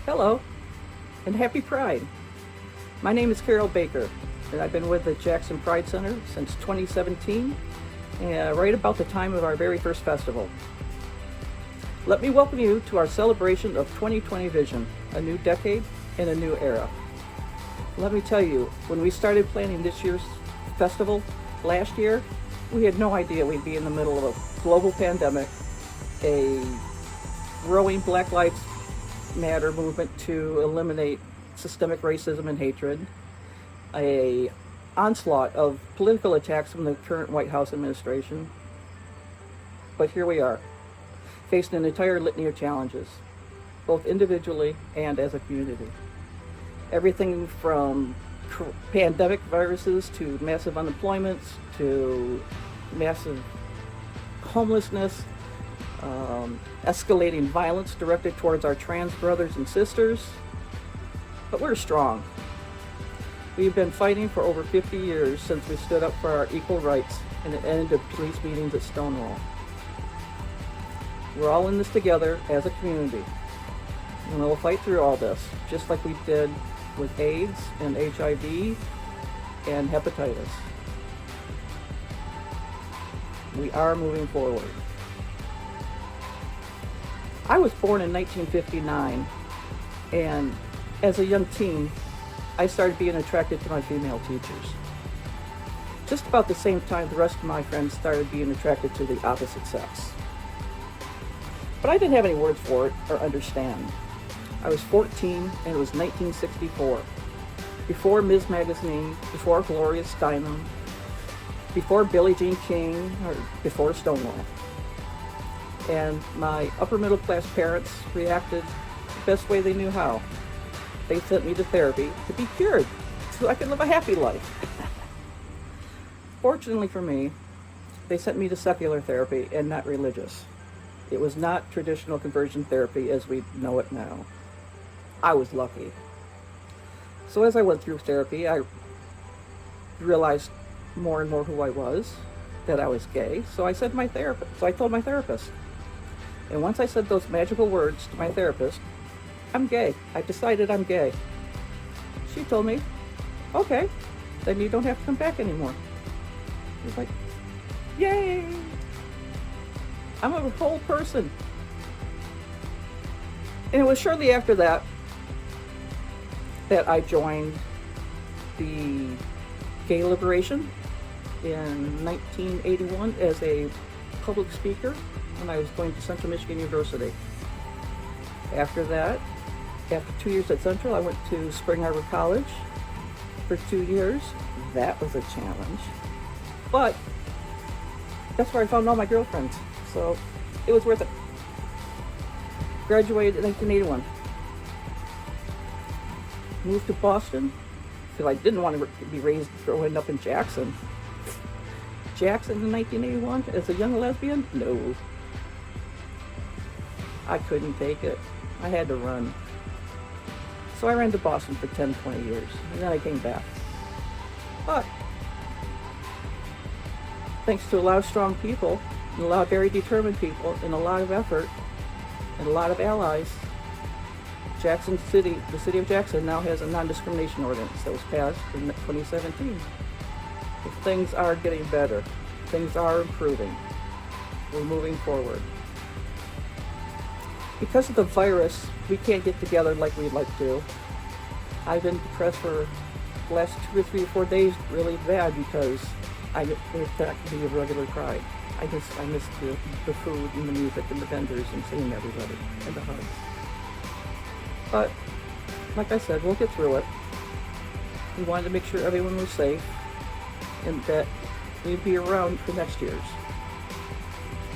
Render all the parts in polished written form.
Hello, and happy Pride. My name is Karyl Baker, and I've been with the Jackson Pride Center since 2017, right about the time of our very first festival. Let me welcome you to our celebration of 2020 Vision, a new decade and a new era. Let me tell you, when we started planning this year's festival last year, we had no idea we'd be in the middle of a global pandemic, a growing Black Lives Matter movement to eliminate systemic racism and hatred, a onslaught of political attacks from the current White House administration. But here we are, facing an entire litany of challenges, both individually and as a community. Everything from pandemic viruses to massive unemployment to massive homelessness, escalating violence directed towards our trans brothers and sisters. But we're strong. We've been fighting for over 50 years since we stood up for our equal rights and the end of police beatings at Stonewall. We're all in this together as a community, and we'll fight through all this, just like we did with AIDS and HIV and hepatitis. We are moving forward. I was born in 1959, and as a young teen, I started being attracted to my female teachers. Just about the same time the rest of my friends started being attracted to the opposite sex. But I didn't have any words for it or understand. I was 14 and it was 1964. Before Ms. Magazine, before Gloria Steinem, before Billie Jean King, or before Stonewall. And my upper middle class parents reacted the best way they knew how. They sent me to therapy to be cured so I could live a happy life. Fortunately for me, they sent me to secular therapy and not religious. It was not traditional conversion therapy as we know it now. I was lucky. So as I went through therapy, I realized more and more who I was, that I was gay. So I told my therapist. And once I said those magical words to my therapist, I'm gay. I decided I'm gay. She told me, okay, then you don't have to come back anymore. I was like, yay! I'm a whole person. And it was shortly after that I joined the Gay Liberation in 1981 as a public speaker when I was going to Central Michigan University. After that, after 2 years at Central, I went to Spring Arbor College for 2 years. That was a challenge. But that's where I found all my girlfriends. So it was worth it. Graduated in 1981. Moved to Boston because I didn't want to be raised growing up in Jackson. Jackson in 1981 as a young lesbian? No. I couldn't take it. I had to run. So I ran to Boston for 10, 20 years, and then I came back. But thanks to a lot of strong people, and a lot of very determined people, and a lot of effort, and a lot of allies, Jackson City, the city of Jackson, now has a non-discrimination ordinance that was passed in 2017. So things are getting better. Things are improving. We're moving forward. Because of the virus, we can't get together like we'd like to. I've been depressed for the last 2 or 3 or 4 days really bad because it's not to be a regular Pride. I miss the food and the music and the vendors and seeing everybody and the hugs. But, like I said, we'll get through it. We wanted to make sure everyone was safe and that we'd be around for next year's,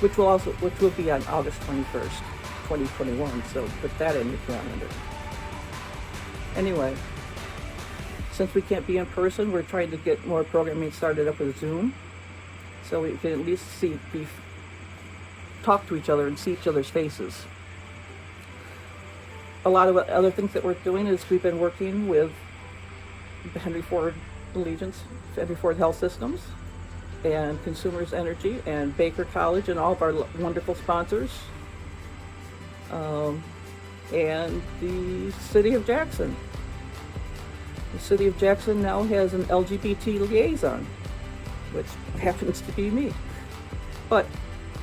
which will be on August 21st. 2021, so put that in your calendar. Anyway, since we can't be in person, we're trying to get more programming started up with Zoom, so we can at least talk to each other and see each other's faces. A lot of other things that we're doing is we've been working with the Henry Ford Health Systems, and Consumers Energy, and Baker College, and all of our wonderful sponsors. and the City of Jackson. The City of Jackson now has an LGBT liaison, which happens to be me. But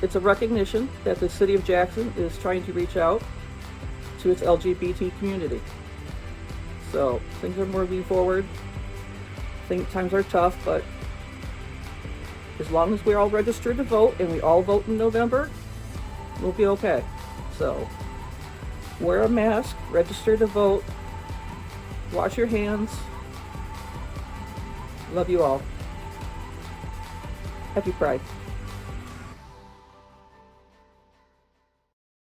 it's a recognition that the City of Jackson is trying to reach out to its LGBT community. So things are moving forward. I think times are tough, but as long as we're all registered to vote and we all vote in November, we'll be okay. So wear a mask, register to vote, wash your hands. Love you all. Happy Pride.